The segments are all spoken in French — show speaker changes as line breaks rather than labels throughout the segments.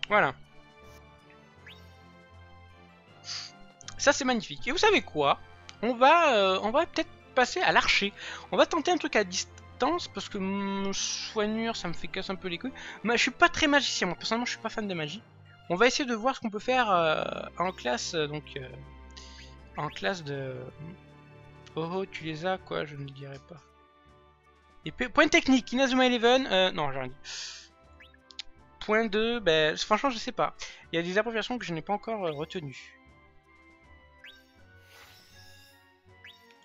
Voilà. Ça c'est magnifique. Et vous savez quoi? On va peut-être passer à l'archer. On va tenter un truc à distance parce que soignure ça me fait casser un peu les couilles. Mais je suis pas très magicien, moi personnellement je suis pas fan de magie. On va essayer de voir ce qu'on peut faire en classe, en classe de... Oh, oh, tu les as quoi, je ne le dirai pas. Et point technique, Inazuma Eleven, non j'ai rien dit. Point 2, ben franchement je sais pas. Il y a des abréviations que je n'ai pas encore retenues.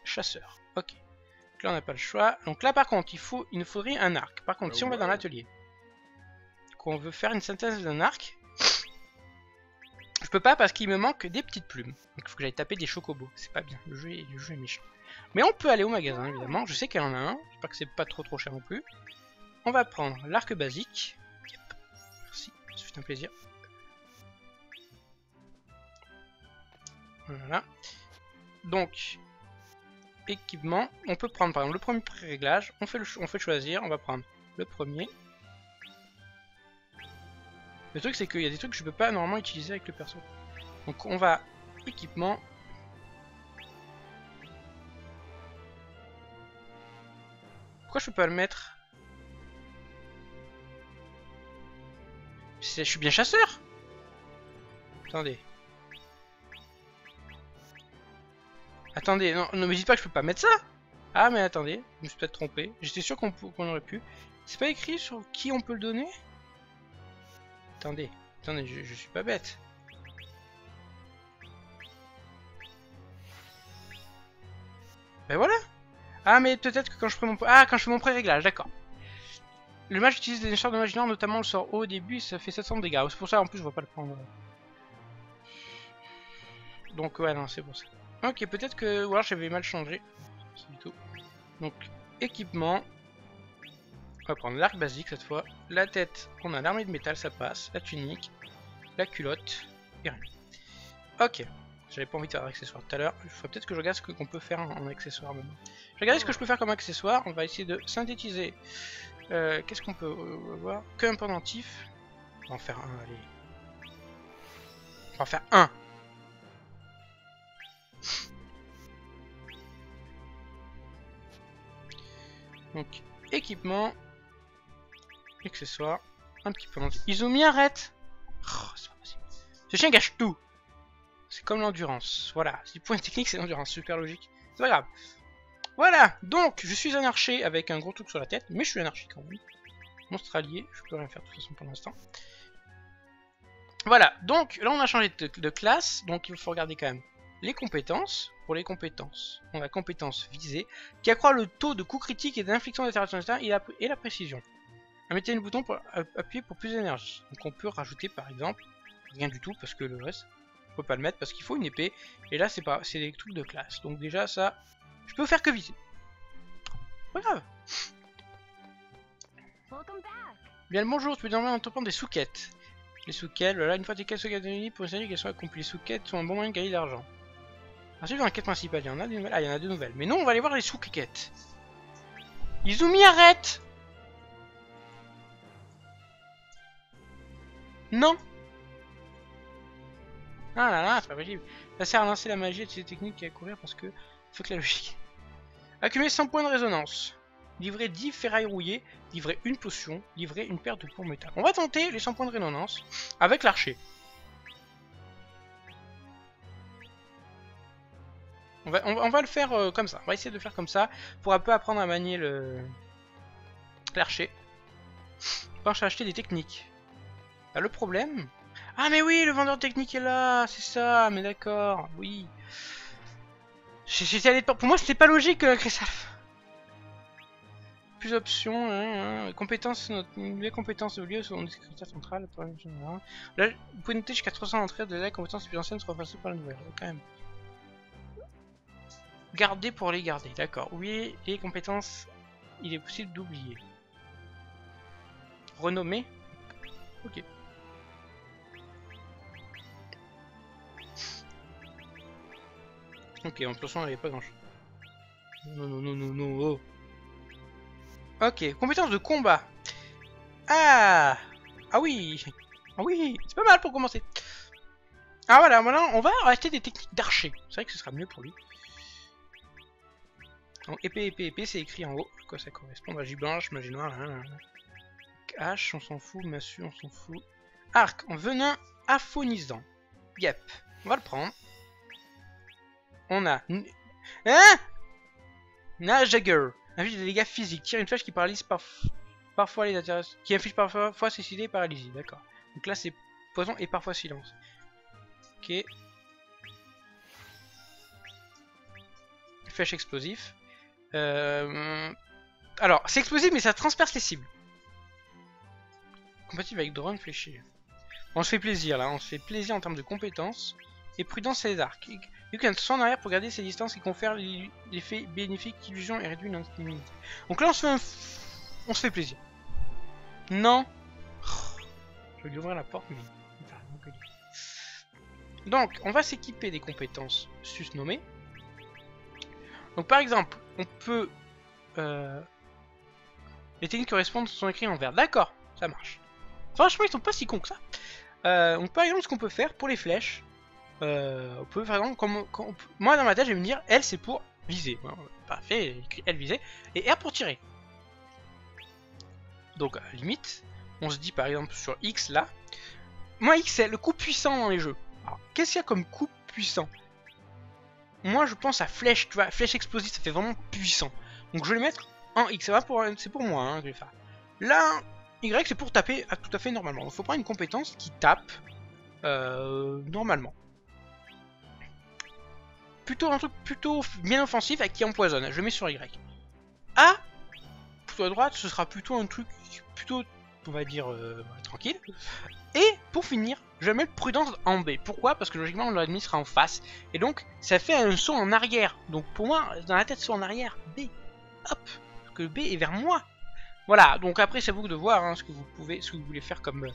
Chasseur, ok. Donc là on n'a pas le choix. Donc là par contre il nous faudrait un arc. Par contre si on va dans l'atelier, qu'on veut faire une synthèse d'un arc, je peux pas parce qu'il me manque des petites plumes. Donc il faut que j'aille taper des chocobos. C'est pas bien, le jeu est méchant. Mais on peut aller au magasin évidemment, je sais qu'il y en a un. J'espère que c'est pas trop cher non plus. On va prendre l'arc basique. Yep. Merci, ça fait un plaisir. Voilà. Donc, équipement, on peut prendre par exemple le premier pré-réglage, on fait choisir, on va prendre le premier. Le truc c'est qu'il y a des trucs que je peux pas normalement utiliser avec le perso. Donc on va équipement. Pourquoi je peux pas le mettre? Je suis bien chasseur. Attendez. Attendez, non, ne me dites pas que je peux pas mettre ça. Ah mais attendez, je me suis peut-être trompé. J'étais sûr qu'on aurait pu. C'est pas écrit sur qui on peut le donner? Attendez, je suis pas bête. Ben voilà. Ah mais peut-être que quand je fais mon pré-réglage, d'accord. Le mage utilise des sorts de magie noire, notamment le sort haut au début, ça fait 700 de dégâts. C'est pour ça en plus je vais pas le prendre. Donc ouais non c'est pour ça. Ok peut-être que... ou alors j'avais mal changé. C'est du tout. Donc équipement. On va prendre l'arc basique cette fois. La tête, on a l'armée de métal, ça passe. La tunique, la culotte, et rien. Ok. J'avais pas envie de faire d'accessoires tout à l'heure. Il faudrait peut-être que je regarde ce qu'on peut faire en accessoire maintenant. Je vais regarder ce que je peux faire comme accessoire. On va essayer de synthétiser. Qu'est-ce qu'on peut voir? Qu'un pendentif. On va en faire un, allez. On va en faire un. Donc, équipement. Accessoires. Un petit pendentif. Izumi, arrête! Oh, c'est pas possible. Ce chien gâche tout! C'est comme l'endurance. Voilà. Si point technique, c'est l'endurance. Super logique. C'est pas grave. Voilà. Donc, je suis un archer avec un gros truc sur la tête. Mais je suis un archer quand même. Monstre allié. Je peux rien faire de toute façon pour l'instant. Voilà. Donc, là, on a changé de classe. Donc, il faut regarder quand même les compétences. Pour les compétences, on a compétence visée qui accroît le taux de coups critiques et d'infliction d'altération et la précision. Mettez le bouton pour appuyer pour plus d'énergie. Donc, on peut rajouter par exemple rien du tout parce que le reste. Je peux pas le mettre parce qu'il faut une épée et là c'est des trucs de classe donc déjà ça je peux faire que viser, pas grave. Bien le bonjour, tu peux désormais entreprendre des sous-quêtes. Les sous-quêtes, voilà, une fois tes quêtes sous-quêtes pour essayer qu'elles soient accomplies. Les sous-quêtes sont un bon moyen de gagner de l'argent. Ensuite dans la quête principale il y en a des nouvelles. Ah il y en a 2 nouvelles, mais non on va aller voir les sous-quêtes. Izumi arrête. Non. Ah là là, c'est pas possible. Ça sert à lancer la magie et de ces techniques et à courir parce que faut que la logique. Accumuler 100 points de résonance. Livrer 10 ferrailles rouillées. Livrer une potion. Livrer une paire de plombs métal. On va tenter les 100 points de résonance avec l'archer. On va le faire comme ça. On va essayer de le faire comme ça pour un peu apprendre à manier l'archer. Penche à acheter des techniques. Ah, le problème... Ah mais oui, le vendeur technique est là, c'est ça, mais d'accord, oui. J'étais allé... Pour moi, c'était pas logique que la Cressalf. Plus d'options, hein. Compétences, les compétences évoluées selon le secrétaire central. Là, vous pouvez noter jusqu'à 300 entrées de la compétence les plus anciennes seront remplacées par la nouvelle, quand même. Garder pour les garder, d'accord. Oui, les compétences, il est possible d'oublier. Renommer. Ok. Ok, en plus, il n'y avait pas grand chose. Non, oh. Ok, compétence de combat. Ah oui. Ah oui, c'est pas mal pour commencer. Ah voilà, maintenant on va acheter des techniques d'archer. C'est vrai que ce sera mieux pour lui. Donc épée, c'est écrit en haut. Quoi ça correspond? Magie blanche, magie noire. Hache, on s'en fout. Massue, on s'en fout. Arc, en venin aphonisant. Yep, on va le prendre. On a... Hein? Najagger. Inflige des dégâts physiques. Tire une flèche qui paralyse parfois les adversaires. Qui inflige parfois suicider et paralysie. D'accord. Donc là c'est poison et parfois silence. Ok. Flèche explosif. Alors, c'est explosif mais ça transperce les cibles. Compatible avec drone fléché. On se fait plaisir là, on se fait plaisir en termes de compétences. Et prudence et les arcs. You can soit en arrière pour garder ses distances et confère l'effet bénéfique illusion et réduit l'intimidité. Donc là on se fait plaisir. Non. Je vais lui ouvrir la porte mais... Donc on va s'équiper des compétences susnommées. Donc par exemple, on peut... les techniques correspondent sont écrites en vert. D'accord, ça marche. Franchement ils sont pas si cons que ça. Donc par exemple ce qu'on peut faire pour les flèches, on peut par exemple, moi dans ma tête je vais me dire L c'est pour viser. Parfait, écrit L viser. Et R pour tirer. Donc à la limite, on se dit par exemple sur X là. Moi X c'est le coup puissant dans les jeux. Alors qu'est-ce qu'il y a comme coup puissant? Moi je pense à flèche, tu vois, flèche explosive ça fait vraiment puissant. Donc je vais le mettre en X, c'est pour moi hein, que je vais faire. Là, Y c'est pour taper tout à fait normalement. Il faut prendre une compétence qui tape normalement. Plutôt un truc plutôt bien offensif et qui empoisonne. Je le mets sur Y. A, plutôt à droite, ce sera plutôt un truc plutôt, on va dire, tranquille. Et pour finir, je vais mettre prudence en B. Pourquoi? Parce que logiquement l'ennemi sera en face. Et donc ça fait un saut en arrière. Donc pour moi, dans la tête, saut en arrière. B. Hop. Parce que B est vers moi. Voilà. Donc après c'est à vous de voir hein, ce que vous voulez faire comme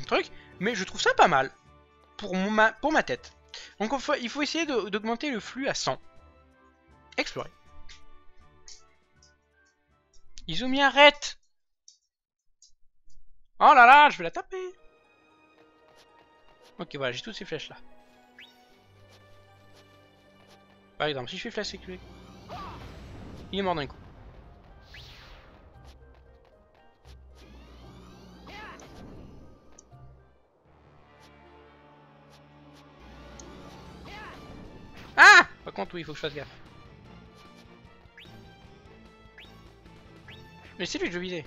truc. Mais je trouve ça pas mal. Pour ma tête. Donc il faut essayer d'augmenter le flux à 100. Explorer. Izumi arrête. Oh là là, je vais la taper. Ok, voilà, j'ai toutes ces flèches là. Par exemple, si je fais flèche sécurité, il est mort d'un coup. Ah! Par contre, oui, il faut que je fasse gaffe. Mais c'est lui que je visais.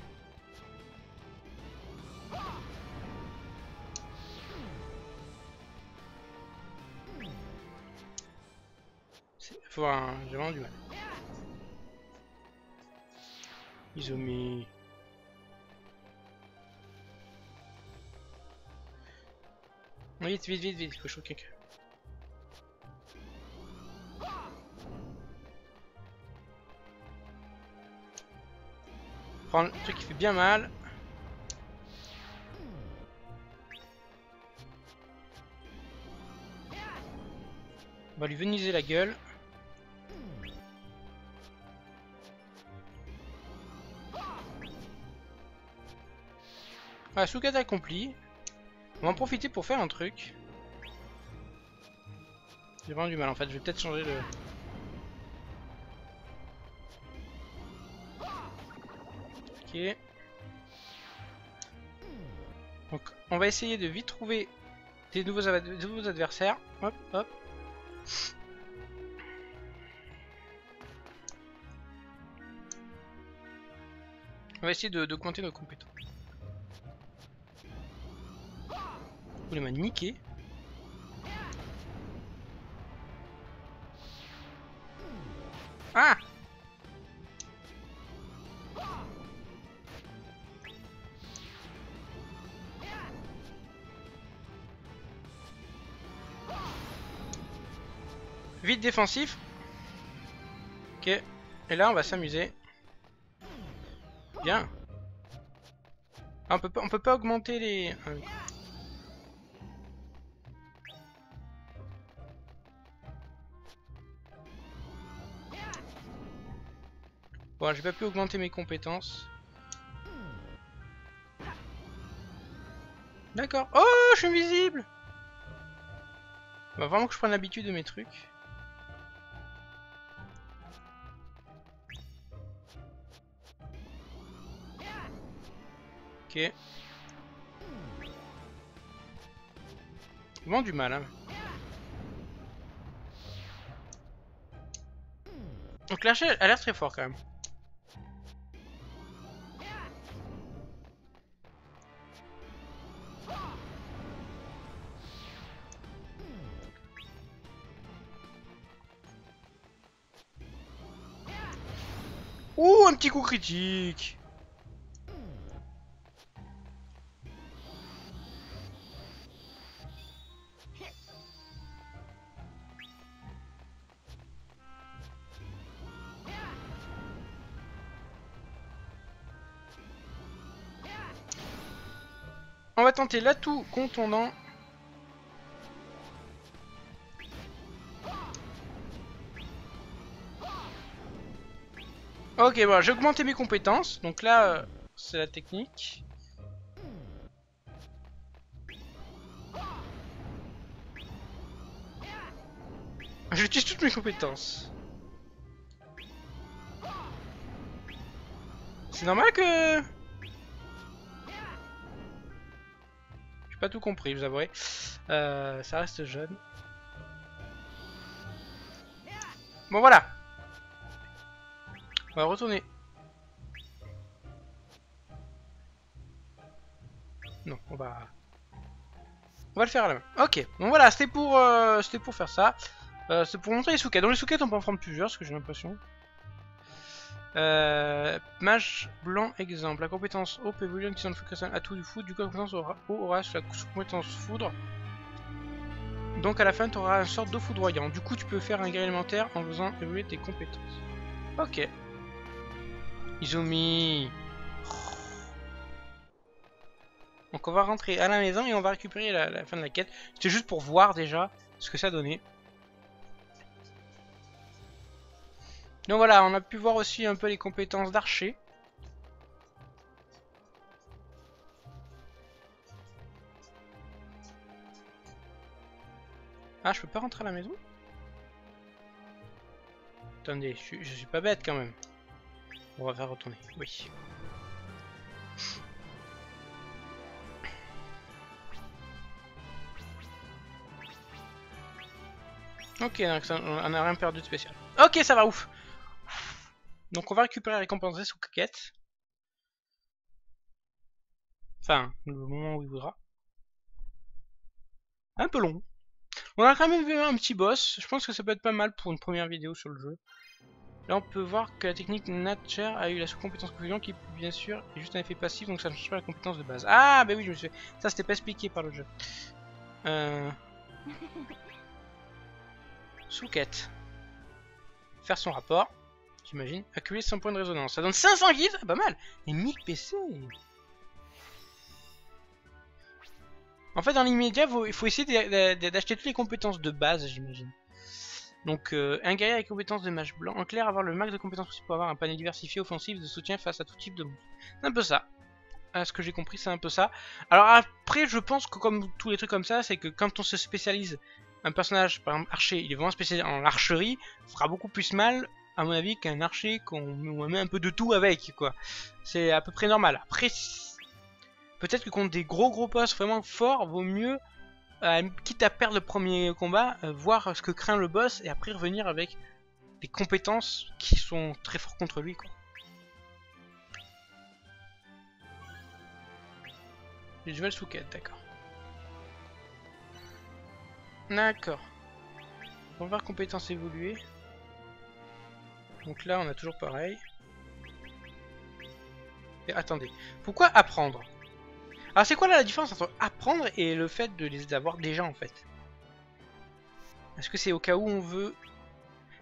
Faut voir, j'ai vraiment du mal. Izumi. Vite, vite, vite, vite, faut que je trouve quelqu'un. Prendre le truc qui fait bien mal. On va lui veniser la gueule. Voilà, Soukata accompli. On va en profiter pour faire un truc. J'ai vraiment du mal en fait, je vais peut-être changer le... Ok. Donc on va essayer de vite trouver des nouveaux adversaires. Hop, hop. On va essayer d'augmenter nos compétences. Vous les m'a niqué. Ah! Vite défensif. Ok. Et là on va s'amuser. Bien. Ah, on peut pas augmenter les... Bon, j'ai pas pu augmenter mes compétences. D'accord. Oh, je suis invisible. Va vraiment que je prenne l'habitude de mes trucs. Ok. Vraiment du mal, hein. Donc l'archer a l'air très fort quand même. Ouh, un petit coup critique. On va tenter l'atout contondant. Ok, voilà, j'ai augmenté mes compétences. Donc là, c'est la technique. J'utilise toutes mes compétences. C'est normal que... J'ai pas tout compris, je vous avouerai. Ça reste jeune. Bon, voilà. On va retourner. Non, on va le faire à la main. Ok, bon voilà, c'était pour faire ça. C'est pour montrer les soukets. Dans les soukets, on peut en prendre plusieurs, ce que j'ai l'impression. Mage blanc, exemple. La compétence eau peut évoluer en utilisant le focus à tout du foudre. Du coup, la compétence eau aura la compétence foudre. Donc à la fin, tu auras une sorte d'eau foudroyant. Du coup, tu peux faire un guerrier élémentaire en faisant évoluer tes compétences. Ok. Izumi. Donc on va rentrer à la maison et on va récupérer la fin de la quête. C'était juste pour voir déjà ce que ça donnait. Donc voilà, on a pu voir aussi un peu les compétences d'archer. Ah, je peux pas rentrer à la maison? Attendez, je suis pas bête quand même. On va faire retourner, oui. Ok, donc ça, on a rien perdu de spécial. Ok, ça va, ouf. Donc on va récupérer la récompense des sous-quêtes. Enfin, le moment où il voudra. Un peu long. On a quand même vu un petit boss. Je pense que ça peut être pas mal pour une première vidéo sur le jeu. Là, on peut voir que la technique Nature a eu la sous-compétence confusion qui, bien sûr, est juste un effet passif, donc ça ne change pas la compétence de base. Ah, bah oui, je me suis fait... Ça, c'était pas expliqué par le jeu. Sous-quête. Faire son rapport, j'imagine. Accumuler 100 points de résonance. Ça donne 500 guides, pas mal. Et 1000 PC. En fait, dans l'immédiat, il faut essayer d'acheter toutes les compétences de base, j'imagine. Donc, un guerrier avec compétences de mage blanc. En clair, avoir le max de compétences possible pour avoir un panel diversifié offensif de soutien face à tout type de monstre. C'est un peu ça. À ce que j'ai compris, c'est un peu ça. Alors après, je pense que comme tous les trucs comme ça, c'est que quand on se spécialise, un personnage, par exemple archer, il est vraiment spécialisé en archerie, fera beaucoup plus mal, à mon avis, qu'un archer qu'on met un peu de tout avec, quoi. C'est à peu près normal. Après, peut-être que contre des gros boss vraiment forts, vaut mieux, quitte à perdre le premier combat, voir ce que craint le boss et après revenir avec des compétences qui sont très fortes contre lui, quoi. Les nouvelles sous-quêtes, d'accord. D'accord. On va voir compétences évoluer. Donc là, on a toujours pareil. Et attendez, pourquoi apprendre? Alors c'est quoi là la différence entre apprendre et le fait de les avoir déjà en fait? Est-ce que c'est au cas où on veut...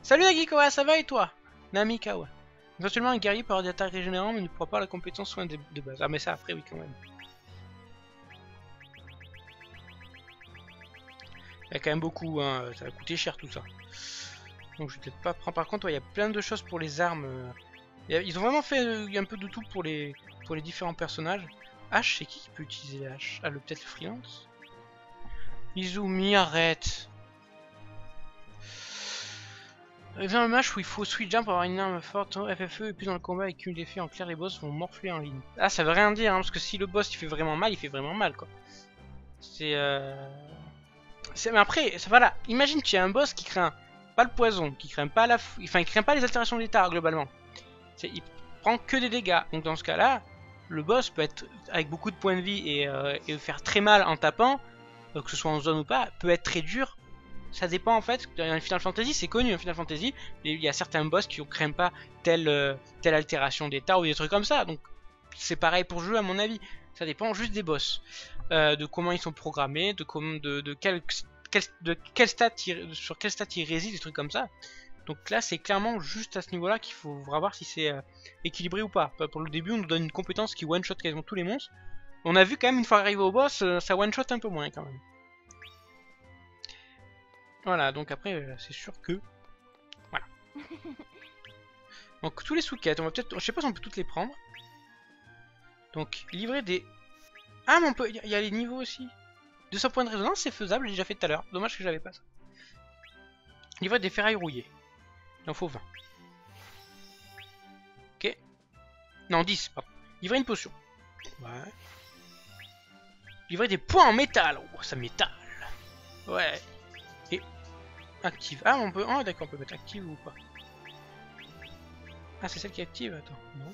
Salut Nagikawa, ça va et toi? Namikawa. Éventuellement un guerrier peut avoir des attaques régénérantes mais ne pourra pas la compétence soin de base. Ah mais ça après oui quand même. Il y a quand même beaucoup, hein. Ça va coûter cher tout ça. Donc je vais peut-être pas prendre. Par contre, il y a plein de choses pour les armes. Ils ont vraiment fait un peu de tout pour les différents personnages. H, c'est qui peut utiliser les H? Ah, peut-être le freelance? Izumi, arrête. Il y a un match où il faut switch jump pour avoir une arme forte FFE et puis dans le combat avec une d'effet en clair les boss vont morfler en ligne. Ah, ça veut rien dire hein, parce que si le boss il fait vraiment mal, il fait vraiment mal quoi. Mais après, ça voilà. Imagine tu as un boss qui craint pas le poison, qui craint pas enfin il craint pas les altérations d'état globalement. Il prend que des dégâts. Donc dans ce cas-là, le boss peut être avec beaucoup de points de vie et faire très mal en tapant, que ce soit en zone ou pas, peut être très dur. Ça dépend en fait. Dans Final Fantasy, c'est connu en Final Fantasy. Il y a certains boss qui ne craignent pas telle altération d'état ou des trucs comme ça. Donc c'est pareil pour le jeu à mon avis. Ça dépend juste des boss, de comment ils sont programmés, de quel stat sur quel stat ils résident, des trucs comme ça. Donc là c'est clairement juste à ce niveau là qu'il faut voir si c'est équilibré ou pas. Pour le début on nous donne une compétence qui one shot quasiment tous les monstres. On a vu quand même une fois arrivé au boss, ça one shot un peu moins quand même. Voilà, donc après c'est sûr que voilà. Donc tous les sous-quêtes, on va peut-être, je sais pas si on peut toutes les prendre. Donc livrer des... Ah mais on peut, il y a les niveaux aussi. 200 points de résonance c'est faisable, j'ai déjà fait tout à l'heure. Dommage que j'avais pas ça. Livrer des ferrailles rouillées. Il en faut 20. Ok. Non 10, pardon. Livrer une potion. Ouais. Livrer des points en métal. Oh ça métal. Ouais. Et active. Ah on peut. Ah d'accord, on peut mettre active ou pas. Ah c'est celle qui est active, attends. Non.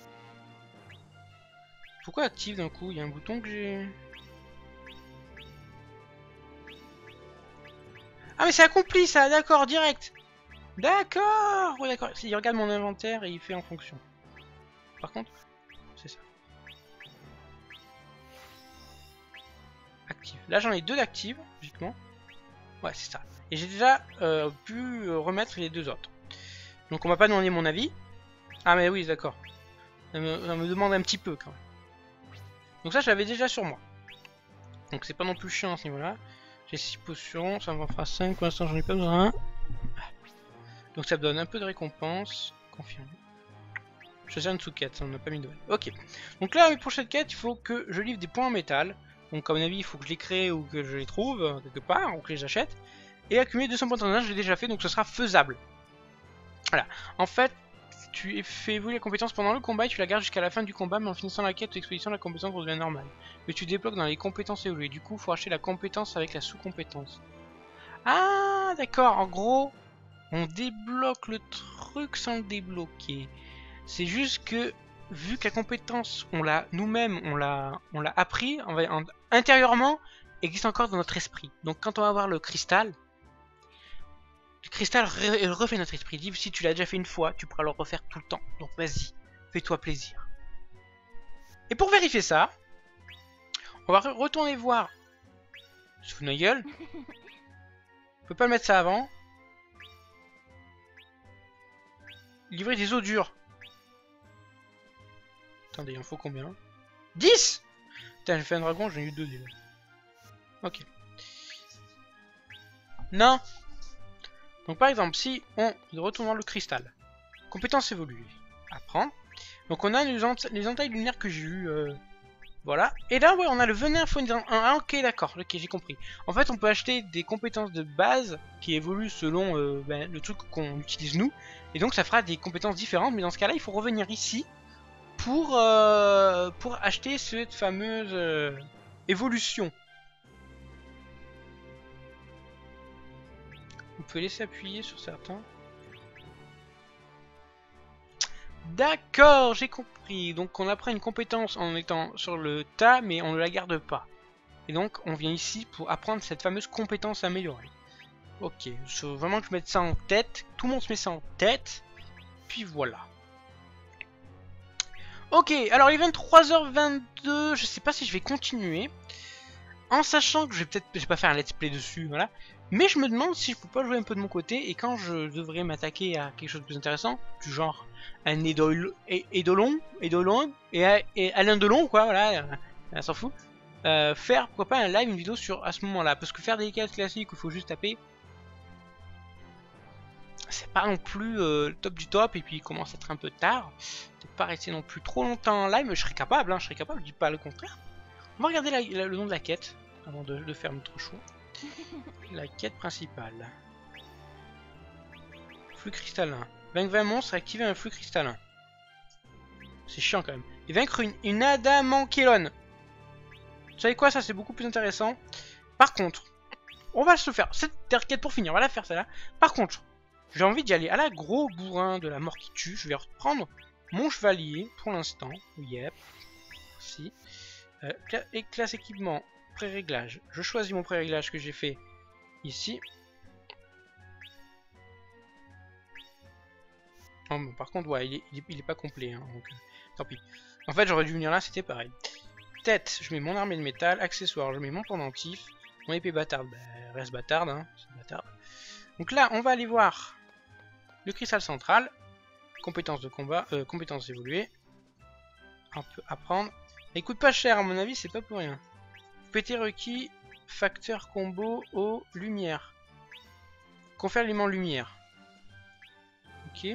Pourquoi active d'un coup? Il y a un bouton que j'ai. Ah mais c'est accompli ça, d'accord, direct. D'accord. Ouais d'accord. Il regarde mon inventaire et il fait en fonction. Par contre, c'est ça. Active. Là j'en ai 2 d'actives, logiquement. Ouais c'est ça. Et j'ai déjà pu remettre les 2 autres. Donc on va pas demander mon avis. Ah mais oui d'accord. Ça me demande un petit peu quand même. Donc ça je l'avais déjà sur moi. Donc c'est pas non plus chiant à ce niveau là. J'ai 6 potions, ça m'en fera 5, pour l'instant j'en ai pas besoin. Donc ça me donne un peu de récompense. Confirme. Choisir une sous-quête, ça on n'a pas mis de... Ok. Donc là, mes prochaines quêtes, il faut que je livre des points en métal. Donc à mon avis, il faut que je les crée ou que je les trouve quelque part, ou que je les achète. Et accumuler 200 points de résonance, je l'ai déjà fait, donc ce sera faisable. Voilà. En fait, tu fais évoluer la compétence pendant le combat et tu la gardes jusqu'à la fin du combat, mais en finissant la quête ou l'expédition, la compétence redevient normale. Mais tu débloques dans les compétences évoluées. Du coup, il faut acheter la compétence avec la sous-compétence. Ah, d'accord. En gros, on débloque le truc sans le débloquer. C'est juste que, vu que la compétence, on l'a nous-mêmes, on l'a appris, intérieurement, existe encore dans notre esprit. Donc quand on va voir le cristal refait notre esprit. Dit si tu l'as déjà fait une fois, tu pourras le refaire tout le temps. Donc vas-y, fais-toi plaisir. Et pour vérifier ça, on va retourner voir. Je fous de ma gueule. Je peux pas le mettre ça avant. Livrer des os durs. Attendez, il en faut combien? 10. Putain, j'ai fait un dragon, j'en ai eu 2 déjà. Ok. Non. Donc par exemple, si on retourne dans le cristal. Compétence évoluée. Apprendre. Donc on a les entailles lunaires que j'ai eu. Voilà. Et là, ouais, on a le venin faunien. Ah, ok, d'accord. Ok, j'ai compris. En fait, on peut acheter des compétences de base qui évoluent selon le truc qu'on utilise nous. Et donc ça fera des compétences différentes. Mais dans ce cas-là, il faut revenir ici. Pour acheter cette fameuse évolution. On peut laisser appuyer sur certains. D'accord, j'ai compris. Donc on apprend une compétence en étant sur le tas, mais on ne la garde pas. Et donc on vient ici pour apprendre cette fameuse compétence améliorée. Ok, il faut vraiment que je mette ça en tête. Tout le monde se met ça en tête. Puis voilà. Ok, alors il est 23h22, je sais pas si je vais continuer. En sachant que je vais pas faire un let's play dessus, voilà. Mais je me demande si je peux pas jouer un peu de mon côté et quand je devrais m'attaquer à quelque chose de plus intéressant, du genre un Eidolon et Alain Delon, quoi, voilà, on s'en fout. Faire, pourquoi pas, un live, une vidéo à ce moment-là. Parce que faire des quêtes classiques où il faut juste taper, c'est pas non plus le top du top, et puis il commence à être un peu tard. Peut-être pas rester non plus trop longtemps en live, mais je serais capable, je dis pas le contraire. On va regarder le nom de la quête avant de faire notre choix. La quête principale. Flux cristallin. Vaincre 20 monstres et activer un flux cristallin. C'est chiant quand même. Et vaincre une adamankelone. Vous savez quoi, ça c'est beaucoup plus intéressant. Par contre, on va se faire cette quête pour finir, on va la faire celle-là. Par contre, j'ai envie d'y aller à la gros bourrin de la mort qui tue. Je vais reprendre mon chevalier pour l'instant. Yep. Si. Et classe équipement, pré-réglage. Je choisis mon pré-réglage que j'ai fait ici. Oh, bon, par contre, ouais, il est pas complet, hein, donc tant pis. En fait, j'aurais dû venir là, c'était pareil. Tête, je mets mon armée de métal. Accessoires, je mets mon pendentif. Mon épée bâtarde, bah, reste bâtarde, hein, c'est bâtarde. Donc là, on va aller voir le cristal central. Compétences de combat, compétences évoluées. On peut apprendre. Il coûte pas cher, à mon avis, c'est pas pour rien. PT requis, facteur combo eau, lumière. Confère l'élément lumière. Ok.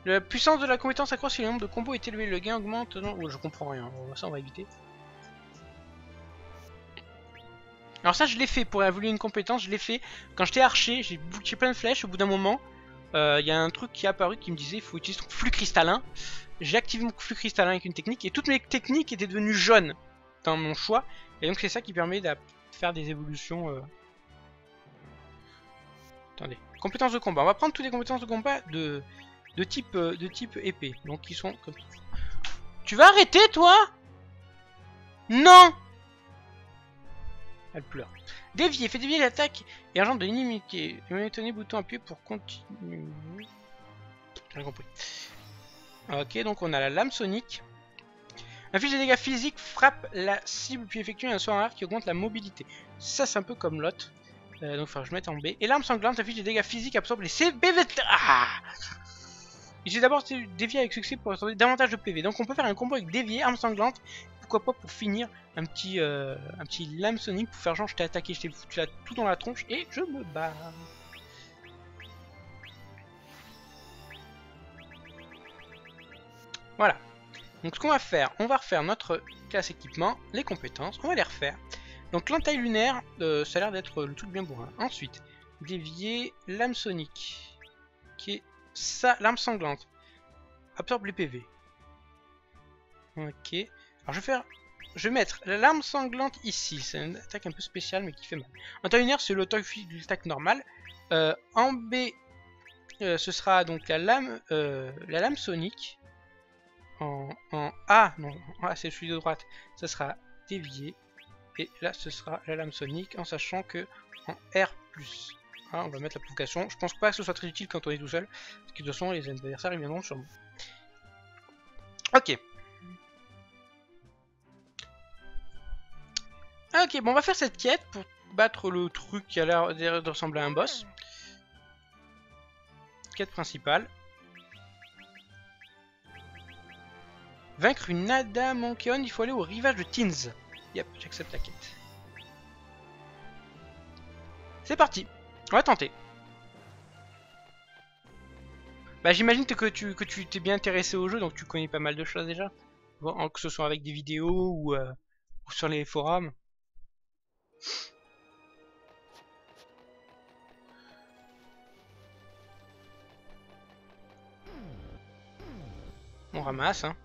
La puissance de la compétence accroît si le nombre de combos est élevé. Le gain augmente. Non, oh, je comprends rien. Ça, on va éviter. Alors ça, je l'ai fait pour évoluer une compétence. Je l'ai fait quand j'étais archer. J'ai bouqué plein de flèches. Au bout d'un moment, il y a un truc qui est apparu qui me disait il faut utiliser ton flux cristallin. J'ai activé mon flux cristallin avec une technique et toutes mes techniques étaient devenues jaunes dans mon choix. Et donc c'est ça qui permet de faire des évolutions. Attendez. Compétences de combat. On va prendre toutes les compétences de combat de type épée. Donc qui sont comme... Tu vas arrêter toi? Non! Elle pleure. Dévier. Fait dévier l'attaque et agent de l'inimité. Tenez bouton appuyé pour continuer. J'ai compris. Ok, donc on a la lame sonique. Inflige des dégâts physiques, frappe la cible puis effectue un saut en arrière qui augmente la mobilité. Ça c'est un peu comme l'autre. Donc il faut que je mette en B. Et l'arme sanglante inflige des dégâts physiques, absorbe les CPV. Ah, j'ai d'abord dévié avec succès pour attendre davantage de PV. Donc on peut faire un combo avec dévier, arme sanglante. Pourquoi pas pour finir un petit lame sonique pour faire genre je t'ai attaqué, je t'ai foutu là tout dans la tronche et je me bats. Voilà. Donc ce qu'on va faire, on va refaire notre classe équipement, les compétences, on va les refaire. Donc l'entaille lunaire, ça a l'air d'être le truc bien bourrin. Ensuite, dévier, lame sonique, qui est ça, l'arme sanglante. Absorbe les PV. Ok. Alors je vais mettre la lame sanglante ici. C'est une attaque un peu spéciale mais qui fait mal. Entaille lunaire, c'est l'attaque normale. En B, ce sera donc la lame sonique. En A, non, en A c'est celui de droite, ça sera dévié. Et là ce sera la lame sonique, en sachant que en R+, on va mettre la provocation. Je pense pas que ce soit très utile quand on est tout seul, parce que de toute façon les adversaires ils viendront sur nous. Ok. Ok, bon on va faire cette quête pour battre le truc qui a l'air de ressembler à un boss. Quête principale. Vaincre une adamankelone, il faut aller au rivage de Teens. Yep, j'accepte la quête. C'est parti, on va tenter. Bah j'imagine que tu t'es bien intéressé au jeu, donc tu connais pas mal de choses déjà. Bon, que ce soit avec des vidéos ou sur les forums. On ramasse, hein.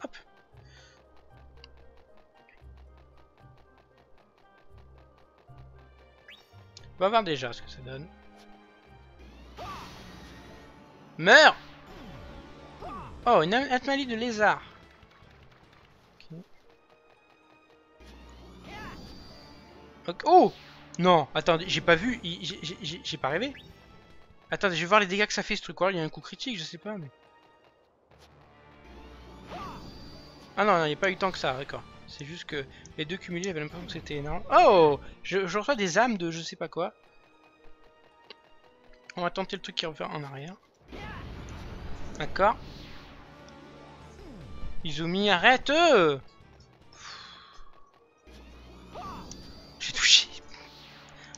Hop. On va voir déjà ce que ça donne. Meurs! Oh, une anomalie de lézard. Okay. Okay. Oh! Non, attendez, j'ai pas vu, j'ai pas rêvé. Attendez, je vais voir les dégâts que ça fait ce truc. Il y a un coup critique, je sais pas, mais... Ah non, il n'y a pas eu tant que ça, d'accord. C'est juste que les deux cumulés, j'avais l'impression que c'était énorme. Oh! Je reçois des âmes de je sais pas quoi. On va tenter le truc qui revient en arrière. D'accord. Izumi, arrête! J'ai touché.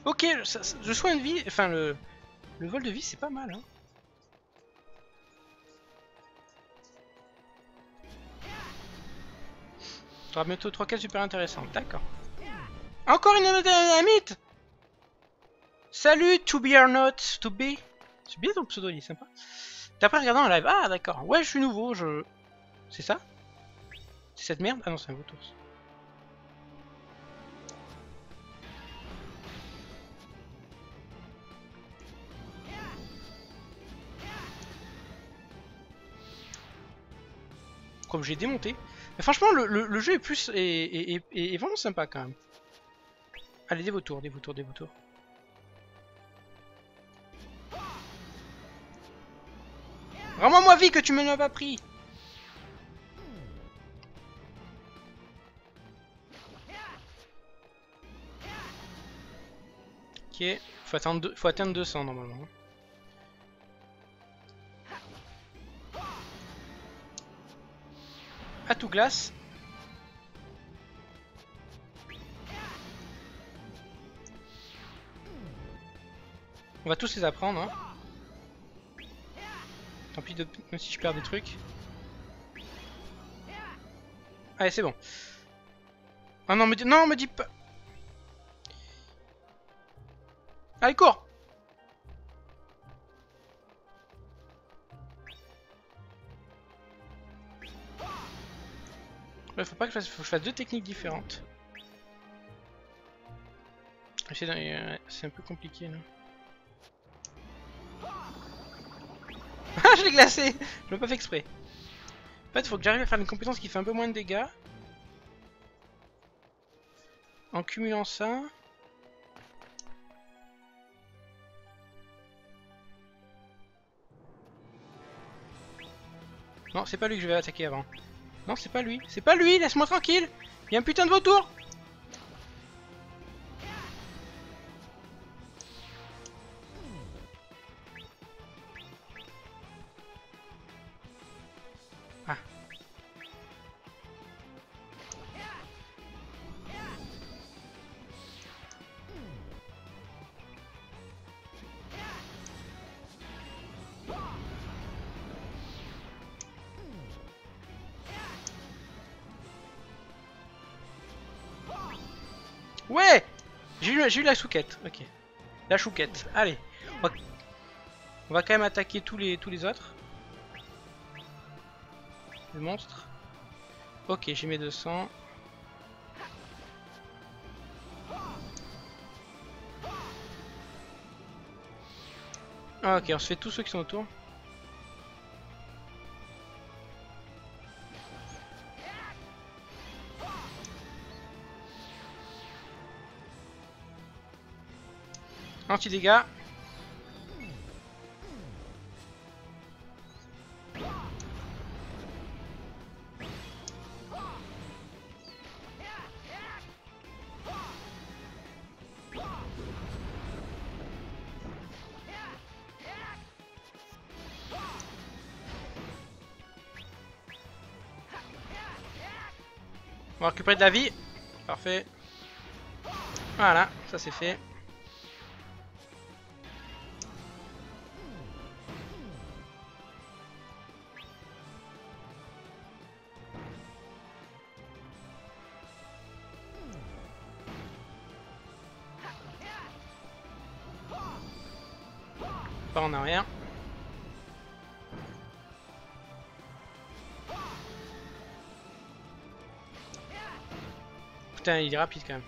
Ok, le soin de vie, enfin le vol de vie, c'est pas mal, hein. T'auras bientôt 3 quêtes super intéressantes, d'accord. Encore une dynamite. Salut, to be or not, to be. C'est bien ton pseudo, il est sympa. T'as après regardé en live. Ah d'accord, ouais je suis nouveau, je... C'est ça? C'est cette merde? Ah non, c'est un vautour. Comme j'ai démonté. Mais franchement, le jeu est plus est vraiment sympa quand même. Allez, des vautours, des vautours, des vautours. Rends-moi vie que tu me l'as pas pris. Ok, faut atteindre 200 normalement. À tout glace. On va tous les apprendre. Hein. Tant pis, même si je perds des trucs. Allez, c'est bon. Ah non, non, me dis pas. Allez, cours. Ouais, faut pas que faut que je fasse deux techniques différentes. C'est un peu compliqué là. Ah, je l'ai glacé. Je l'ai pas fait exprès. En fait, il faut que j'arrive à faire une compétence qui fait un peu moins de dégâts. En cumulant ça. Non, c'est pas lui que je vais attaquer avant. Non, c'est pas lui. C'est pas lui, laisse-moi tranquille. Il y a un putain de vautour. Ah. Ouais, j'ai eu la chouquette. Ok. La chouquette. Allez. On va quand même attaquer tous les autres. Les monstres. Ok, j'ai mes 200. Ah, ok, on se fait tous ceux qui sont autour. Anti-dégâts. On va récupérer de la vie. Parfait. Voilà, ça c'est fait. Pas en arrière. Putain, il est rapide quand même.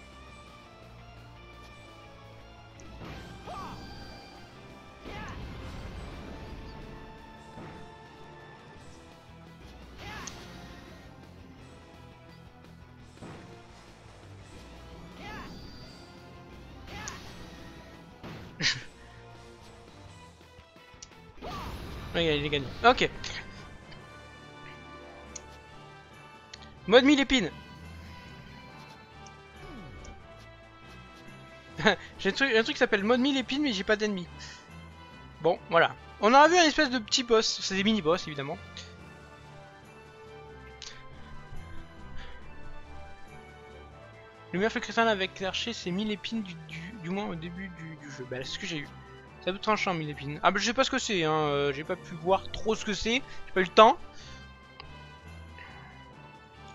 Regarde, il est gagné. Ok. Mode 1000 épines. J'ai un truc qui s'appelle mode 1000 épines, mais j'ai pas d'ennemis. Bon, voilà. On a vu un espèce de petit boss. C'est des mini-boss, évidemment. Le meilleur fait crétin avec l'archer, c'est 1000 épines du moins au début du jeu. Bah, c'est ce que j'ai eu. Ça doit tranchant 1000 épines. Ah, bah, je sais pas ce que c'est, hein. J'ai pas pu voir trop ce que c'est. J'ai pas eu le temps.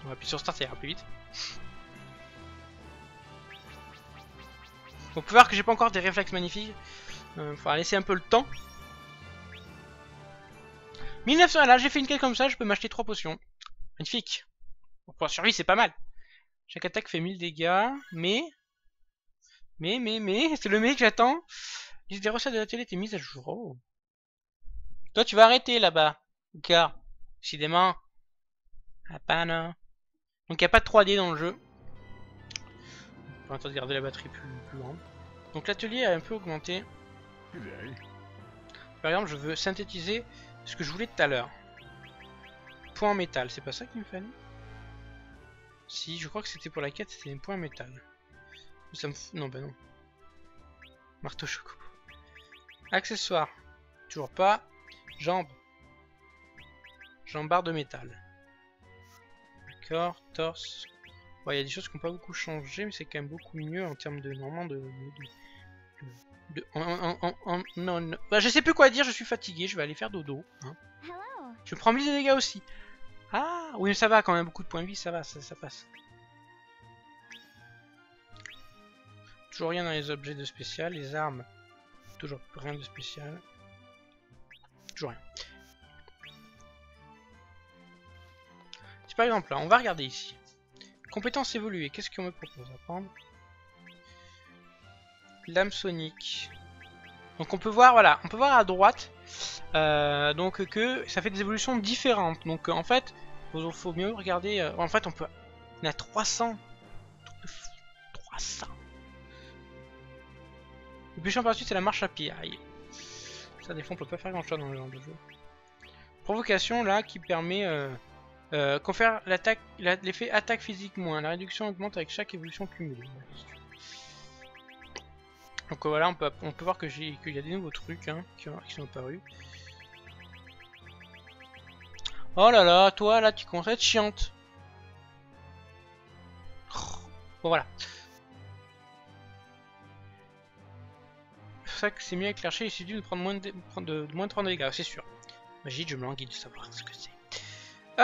On appuie sur start, ça ira plus vite. On peut voir que j'ai pas encore des réflexes magnifiques. Faudra laisser un peu le temps. 1900, là j'ai fait une quête comme ça, je peux m'acheter 3 potions. Magnifique. Pour la survie c'est pas mal. Chaque attaque fait 1000 dégâts, mais, c'est le mais que j'attends. Liste des recettes de la télé était mise à jour. Oh. Toi tu vas arrêter là-bas. Car, décidément. Ah panne. Donc il n'y a pas de 3D dans le jeu. On va tenter de garder la batterie plus grande. Donc l'atelier a un peu augmenté. Par exemple, je veux synthétiser ce que je voulais tout à l'heure. Point en métal, c'est pas ça qu'il me fallait? Si, je crois que c'était pour la quête, c'était un point en métal. Ça me non, bah non. Marteau chocobo. Accessoires. Toujours pas. Jambes. Jambarde de métal. D'accord, torse. Ouais, il y a des choses qui n'ont pas beaucoup changé, mais c'est quand même beaucoup mieux en termes de normalement non. Bah, je sais plus quoi dire, je suis fatigué, je vais aller faire dodo. Hein. Je prends 1000 de dégâts aussi. Ah, oui, mais ça va quand même, beaucoup de points de vie, ça va, ça passe. Toujours rien dans les objets de spécial, les armes, toujours rien de spécial. Toujours rien. Si par exemple là, on va regarder ici. Compétences évoluées, qu'est-ce qu'on me propose à prendre? Lame sonique. Donc on peut voir, voilà, on peut voir à droite donc que ça fait des évolutions différentes. Donc en fait, faut mieux regarder. En fait, on peut. On a 300. 300. Le plus chiant par la suite, c'est la marche à pied. Aïe. Ça, des fois, on peut pas faire grand chose dans le genre de jeu. Provocation là qui permet. Confère l'attaque, l'effet attaque physique moins. La réduction augmente avec chaque évolution cumulée. Donc voilà, on peut voir que qu'il y a des nouveaux trucs hein, qui sont apparus. Oh là là, toi là tu commences à être chiante. Bon voilà. C'est pour ça que c'est mieux avec l'archer, il suffit de prendre moins de 30 dégâts, c'est sûr. Magie, je me languis de savoir ce que c'est.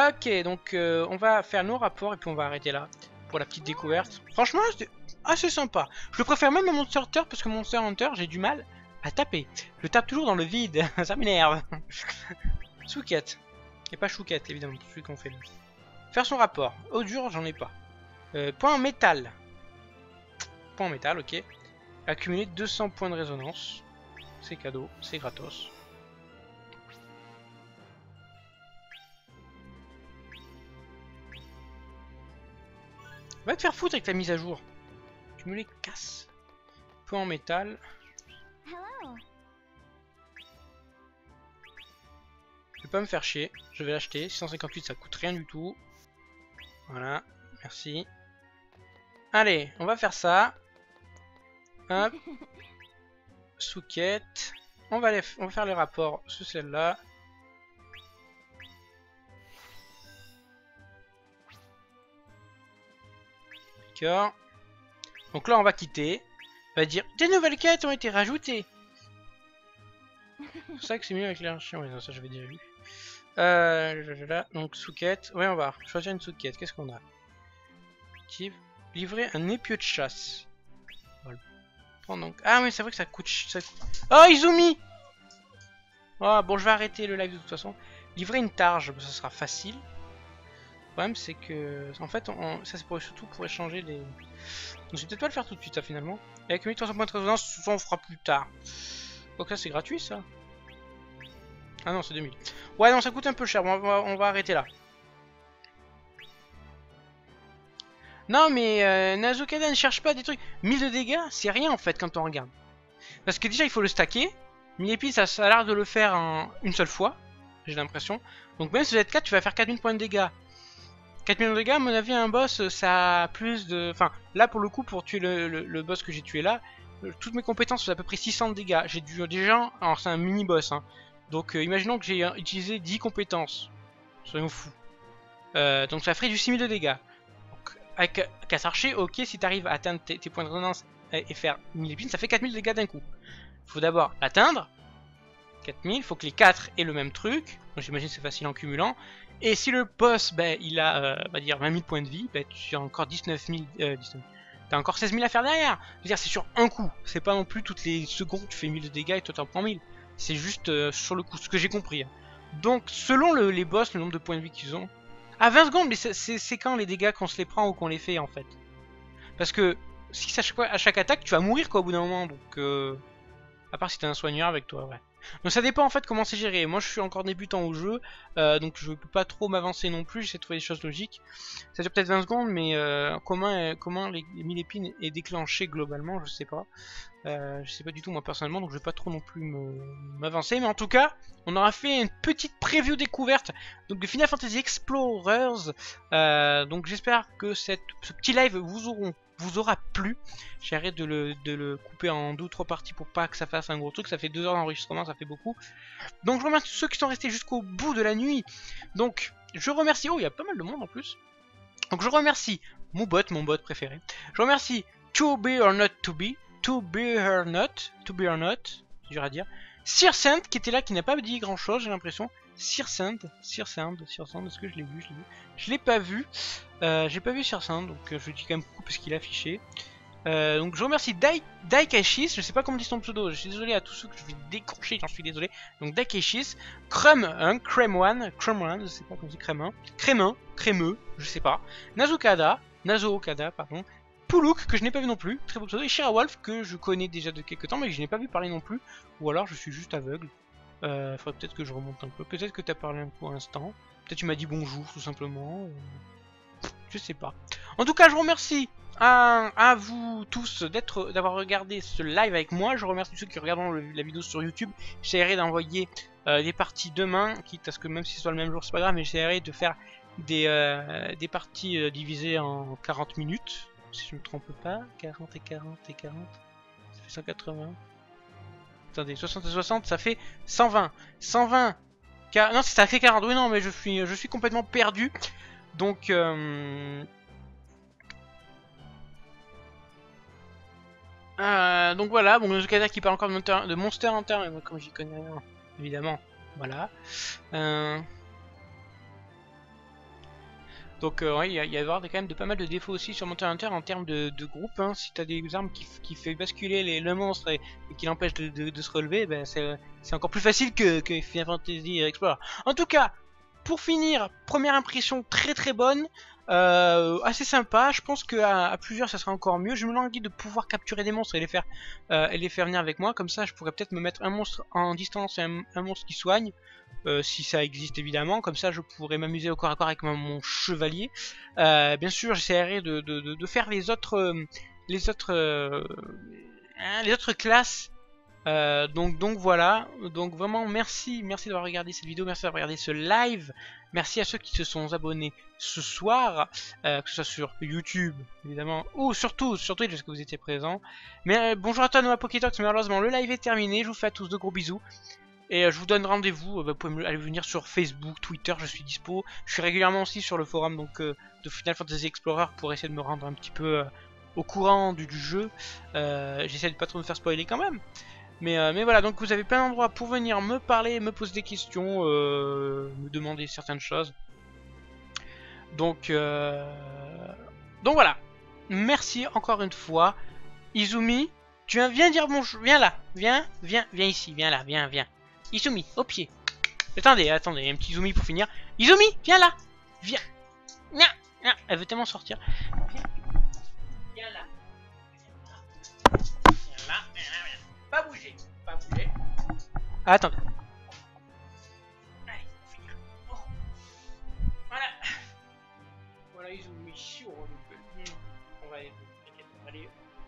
Ok, donc on va faire nos rapports et puis on va arrêter là pour la petite découverte. Franchement, c'était assez sympa. Je le préfère même à Monster Hunter parce que Monster Hunter, j'ai du mal à taper. Je tape toujours dans le vide, ça m'énerve. Souquette. Et pas chouquette, évidemment, celui qu'on fait là. Faire son rapport. Eau dure, j'en ai pas. Point en métal. Point en métal, ok. Accumuler 200 points de résonance. C'est cadeau, c'est gratos. Va te faire foutre avec ta mise à jour. Tu me les casses. Point en métal. Je vais pas me faire chier. Je vais l'acheter. 658 ça coûte rien du tout. Voilà. Merci. Allez, on va faire ça. Hop. Souquette. On va faire les rapports sur celle-là. D'accord. Donc là, on va quitter. On va dire des nouvelles quêtes ont été rajoutées. C'est pour ça que c'est mieux avec l'archer. Ouais, non, ça j'avais déjà vu. Donc sous-quête. Ouais, on va choisir une sous-quête. Qu'est-ce qu'on a? Active. Livrer un épieu de chasse. On va le prendre donc. Ah oui, c'est vrai que ça coûte. Oh, Izumi! Oh, bon, je vais arrêter le live de toute façon. Livrer une targe, ça sera facile. Le problème, c'est que. En fait, ça c'est surtout pour échanger les. Donc, je vais peut-être pas le faire tout de suite, ça finalement. Et avec 1300 points de résonance, ça on fera plus tard. Donc là, c'est gratuit ça. Ah non, c'est 2000. Ouais, non, ça coûte un peu cher. On va arrêter là. Non, mais Nazukada ne cherche pas des trucs. 1000 de dégâts, c'est rien en fait quand on regarde. Parce que déjà, il faut le stacker. 1000 épis, ça a l'air de le faire une seule fois. J'ai l'impression. Donc, même si vous êtes 4, tu vas faire 4000 points de dégâts. 4000 de dégâts, à mon avis, un boss, ça a plus de. Enfin, là pour le coup, pour tuer le boss que j'ai tué là, toutes mes compétences font à peu près 600 de dégâts. J'ai déjà. Alors, c'est un mini boss, hein. Donc imaginons que j'ai utilisé 10 compétences. Soyons fous. Donc ça ferait du 6000 de dégâts. Donc, avec casse archer, ok, si tu arrives à atteindre tes points de résonance et faire 1000 épines, ça fait 4000 de dégâts d'un coup. Il faut d'abord l'atteindre. 4000, il faut que les 4 aient le même truc. J'imagine c'est facile en cumulant. Et si le boss, ben, il a, on va dire 20 000 points de vie, ben, tu as encore 19 000, t'as encore 16 000 à faire derrière. Je veux dire, c'est sur un coup. C'est pas non plus toutes les secondes tu fais 1000 de dégâts et toi t'en prends 1000. C'est juste sur le coup, ce que j'ai compris. Hein. Donc, selon les boss, le nombre de points de vie qu'ils ont. À 20 secondes, mais c'est quand les dégâts qu'on se les prend ou qu'on les fait en fait. Parce que si à chaque attaque, tu vas mourir quoi au bout d'un moment. Donc, à part si t'as un soigneur avec toi, ouais. Donc ça dépend en fait comment c'est géré. Moi je suis encore débutant au jeu, donc je peux pas trop m'avancer non plus, j'essaie de trouver des choses logiques. Ça dure peut-être 20 secondes, mais comment les 1000 épines est déclenché globalement, je sais pas. Je sais pas du tout moi personnellement, donc je vais pas trop non plus m'avancer. Mais en tout cas, on aura fait une petite preview découverte donc de Final Fantasy Explorers. Donc j'espère que ce petit live vous aura plu. J'arrête de le couper en 2 ou 3 parties pour pas que ça fasse un gros truc. Ça fait 2 heures d'enregistrement, ça fait beaucoup. Donc je remercie ceux qui sont restés jusqu'au bout de la nuit. Donc je remercie... Oh, il y a pas mal de monde en plus. Donc je remercie mon bot préféré. Je remercie To Be or Not To Be. To Be or Not. To Be or Not. C'est dur à dire. Sircent qui était là, qui n'a pas dit grand chose, j'ai l'impression. Sircent, est-ce que je l'ai vu? Je l'ai pas vu. J'ai pas vu Sircent, donc je dis quand même coucou parce qu'il est affiché. Donc je remercie Daikashis, je sais pas comment on dit son pseudo, je suis désolé à tous ceux que je vais décrocher, j'en suis désolé. Donc Daikashis, Creme1, je sais pas comment on dit Crémeux, je sais pas. Nazo Okada, pardon. Poulouk, que je n'ai pas vu non plus, très beau pseudo. Et Shirawolf, que je connais déjà de quelques temps, mais que je n'ai pas vu parler non plus. Ou alors je suis juste aveugle. Faudrait peut-être que je remonte un peu. Peut-être que tu as parlé un peu à l'instant. Peut-être tu m'as dit bonjour tout simplement. Je sais pas. En tout cas, je vous remercie à vous tous d'avoir regardé ce live avec moi. Je remercie ceux qui regarderont la vidéo sur YouTube. J'essaierai d'envoyer des parties demain, quitte à ce que même si ce soit le même jour, c'est pas grave, mais j'essaierai de faire des parties divisées en 40 minutes. Si je me trompe pas, 40 et 40 et 40, ça fait 180. Attendez, 60 et 60, ça fait 120. 120. Non, ça fait 40. Oui, non, mais je suis complètement perdu. Donc, donc voilà. Bon, le Okada qui parle encore de Monster Hunter, mais moi, comme j'y connais rien, évidemment. Voilà. Donc ouais, il y a quand même de pas mal de défauts aussi sur Monster Hunter en termes de groupe. Hein. Si t'as des armes qui fait basculer le monstre et qui l'empêche de se relever, ben c'est encore plus facile que Final Fantasy Explorer. En tout cas, pour finir, première impression très bonne. Assez sympa, je pense qu'à plusieurs ça sera encore mieux. Je me languis de pouvoir capturer des monstres et les faire venir avec moi, comme ça je pourrais peut-être me mettre un monstre en distance et un monstre qui soigne, si ça existe évidemment, comme ça je pourrais m'amuser au corps à corps avec mon chevalier. Bien sûr j'essaierai de faire les autres classes. Donc voilà, donc vraiment merci d'avoir regardé cette vidéo, merci d'avoir regardé ce live, merci à ceux qui se sont abonnés ce soir, que ce soit sur YouTube évidemment, ou surtout Twitch parce que vous étiez présents. Mais bonjour à toi Noah Pokétox, malheureusement le live est terminé, je vous fais à tous de gros bisous. Et je vous donne rendez-vous, vous pouvez aller venir sur Facebook, Twitter, je suis dispo. Je suis régulièrement aussi sur le forum donc, de Final Fantasy Explorer pour essayer de me rendre un petit peu au courant du jeu. J'essaie de pas trop me faire spoiler quand même. Mais voilà, donc vous avez plein d'endroits pour venir me parler, me poser des questions, me demander certaines choses. Donc voilà. Merci encore une fois. Izumi, viens dire bonjour. Viens là. Viens ici. Viens là. Viens. Izumi, au pied. Attendez, un petit Izumi pour finir. Izumi, viens là. Viens. Elle veut tellement sortir. Viens là. Pas bouger. Ah, attendez. Allez, on va finir. Oh. Voilà, Izumi.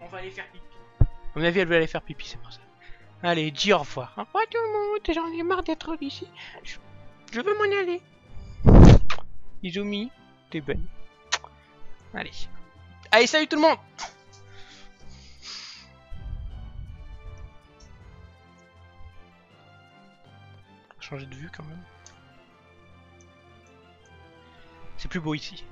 On va aller faire pipi. À mon avis, elle veut aller faire pipi, c'est pour ça. Allez, dis au revoir. Au revoir tout le monde, j'en ai marre d'être ici. Je veux m'en aller. Izumi, t'es bonne. Allez, salut tout le monde. Changer de vue quand même. C'est plus beau ici.